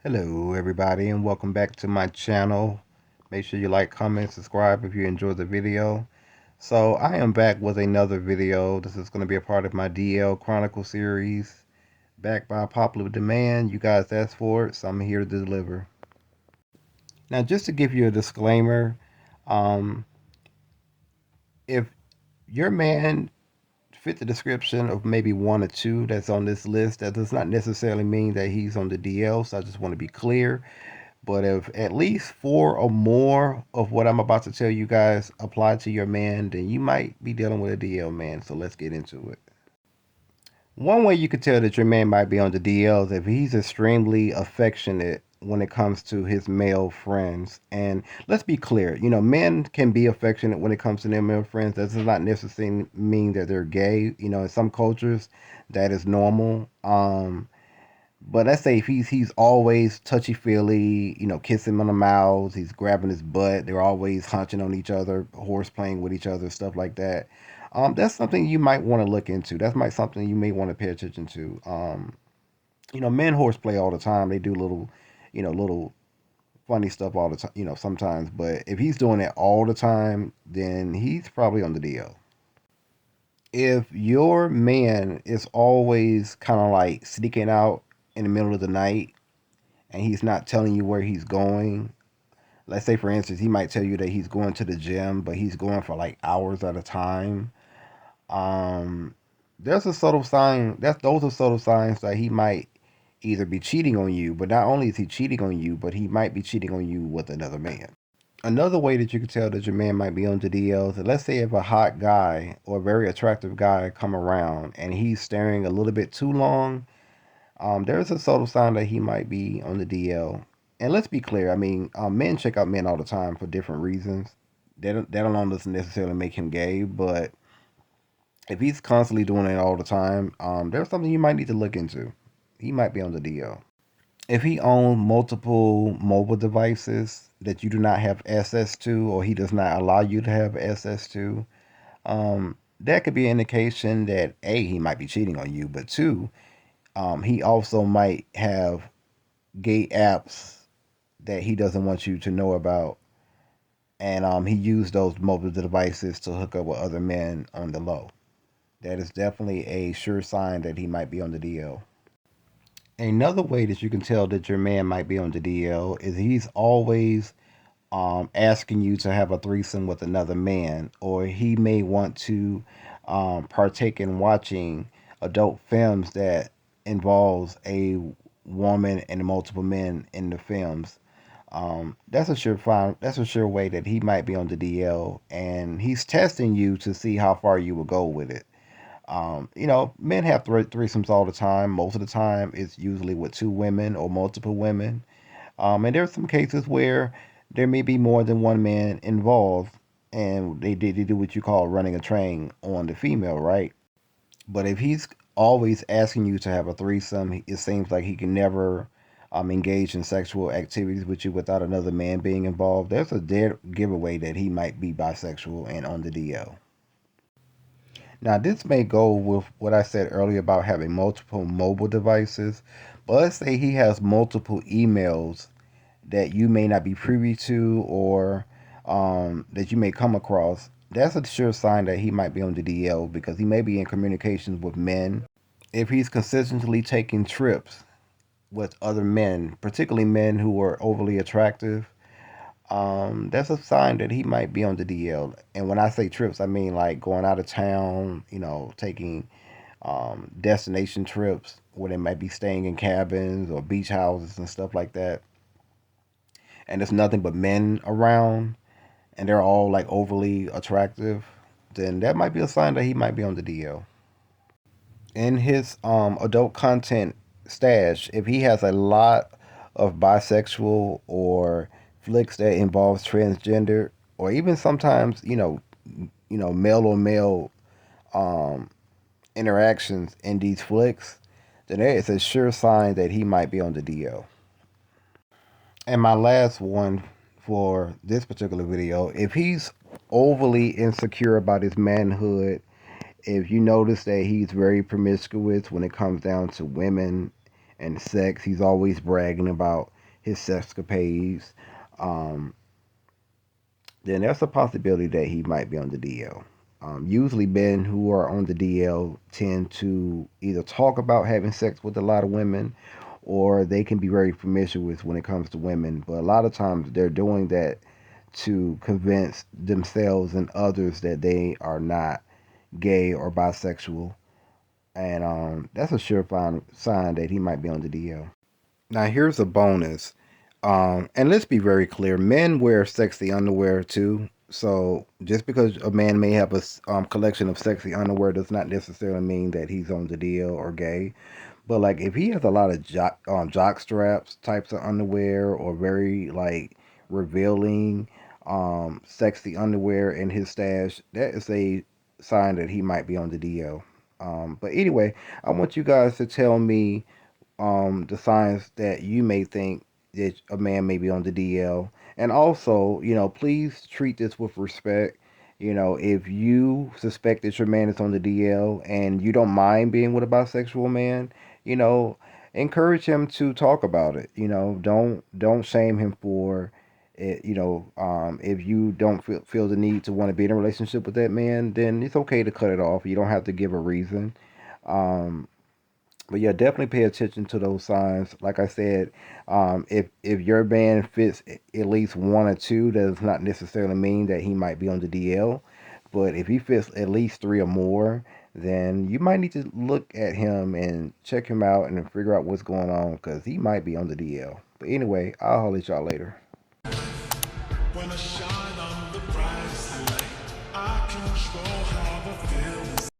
Hello everybody and welcome back to my channel. Make sure you like, comment, subscribe if you enjoyed the video. So I am back with another video. This is going to be a part of my DL Chronicle series. Back by popular demand. You guys asked for it, so I'm here to deliver. Now just to give you a disclaimer, um, if your man fit the description of maybe one or two that's on this list, that does not necessarily mean that he's on the DL, so I just want to be clear. But if at least four or more of what I'm about to tell you guys apply to your man, then you might be dealing with a DL man. So let's get into it. One way you could tell that your man might be on the DL is if he's extremely affectionate when it comes to his male friends. And let's be clear, men can be affectionate when it comes to their male friends. That does not necessarily mean that they're gay. In some cultures, that is normal. But let's say if he's always touchy feely, kissing him on the mouth, he's grabbing his butt, they're always hunching on each other, horse playing with each other, stuff like that. That's something you might want to look into. That's might something you may want to pay attention to. Men horseplay all the time. They do little funny stuff all the time. Sometimes. But if he's doing it all the time, then he's probably on the DL. If your man is always kind of like sneaking out in the middle of the night and he's not telling you where he's going. Let's say, for instance, he might tell you that he's going to the gym, but he's going for like hours at a time. Um, there's a subtle sign. Those are subtle signs that he might either be cheating on you, but not only is he cheating on you, but he might be cheating on you with another man. Another way that you can tell that your man might be on the DL is, let's say if a hot guy or a very attractive guy come around and he's staring a little bit too long. There's a subtle sign that he might be on the DL. And let's be clear. I mean, men check out men all the time for different reasons. That alone doesn't necessarily make him gay, but if he's constantly doing it all the time, there's something you might need to look into. He might be on the DL. If he owns multiple mobile devices that you do not have access to, or he does not allow you to have access to, that could be an indication that A, he might be cheating on you, but two, he also might have gay apps that he doesn't want you to know about, and he used those mobile devices to hook up with other men on the low. That is definitely a sure sign that he might be on the DL. Another way that you can tell that your man might be on the DL is he's always asking you to have a threesome with another man, or he may want to partake in watching adult films that involves a woman and multiple men in the films. That's a sure way that he might be on the DL, and he's testing you to see how far you will go with it. Men have threesomes all the time. Most of the time, it's usually with two women or multiple women. And there's some cases where there may be more than one man involved, and they do what you call running a train on the female, right? But if he's always asking you to have a threesome, it seems like he can never engage in sexual activities with you without another man being involved. There's a dead giveaway that he might be bisexual and on the DL. Now, this may go with what I said earlier about having multiple mobile devices, but let's say he has multiple emails that you may not be privy to, or that you may come across. That's a sure sign that he might be on the DL because he may be in communications with men. If he's consistently taking trips with other men, particularly men who are overly attractive, that's a sign that he might be on the DL. And when I say trips, I mean like going out of town, taking destination trips where they might be staying in cabins or beach houses and stuff like that. And there's nothing but men around, and they're all like overly attractive, then that might be a sign that he might be on the DL. In his adult content stash, if he has a lot of bisexual or flicks that involves transgender, or even sometimes male on male um, interactions in these flicks, then there is a sure sign that he might be on the DL. And my last one for this particular video, if he's overly insecure about his manhood, if you notice that he's very promiscuous when it comes down to women and sex, he's always bragging about his sexcapades, um, then there's a possibility that he might be on the DL. Usually, men who are on the DL tend to either talk about having sex with a lot of women, or they can be very promiscuous when it comes to women. But a lot of times, they're doing that to convince themselves and others that they are not gay or bisexual, and that's a surefire sign that he might be on the DL. Now, here's a bonus. And let's be very clear, men wear sexy underwear too. So just because a man may have a collection of sexy underwear does not necessarily mean that he's on the deal or gay. But like if he has a lot of jock straps types of underwear or very like revealing sexy underwear in his stash, that is a sign that he might be on the DL. But anyway, I want you guys to tell me the signs that you may think that a man may be on the DL. And also, please treat this with respect. If you suspect that your man is on the DL and you don't mind being with a bisexual man, you know, encourage him to talk about it. Don't shame him for it. If you don't feel the need to want to be in a relationship with that man, then it's okay to cut it off. You don't have to give a reason. Um, but yeah, definitely pay attention to those signs. Like I said, if your band fits at least one or two, that does not necessarily mean that he might be on the DL. But if he fits at least three or more, then you might need to look at him and check him out and figure out what's going on because he might be on the DL. But anyway, I'll holler at y'all later. When I shine on the brightest light, I control how I feel.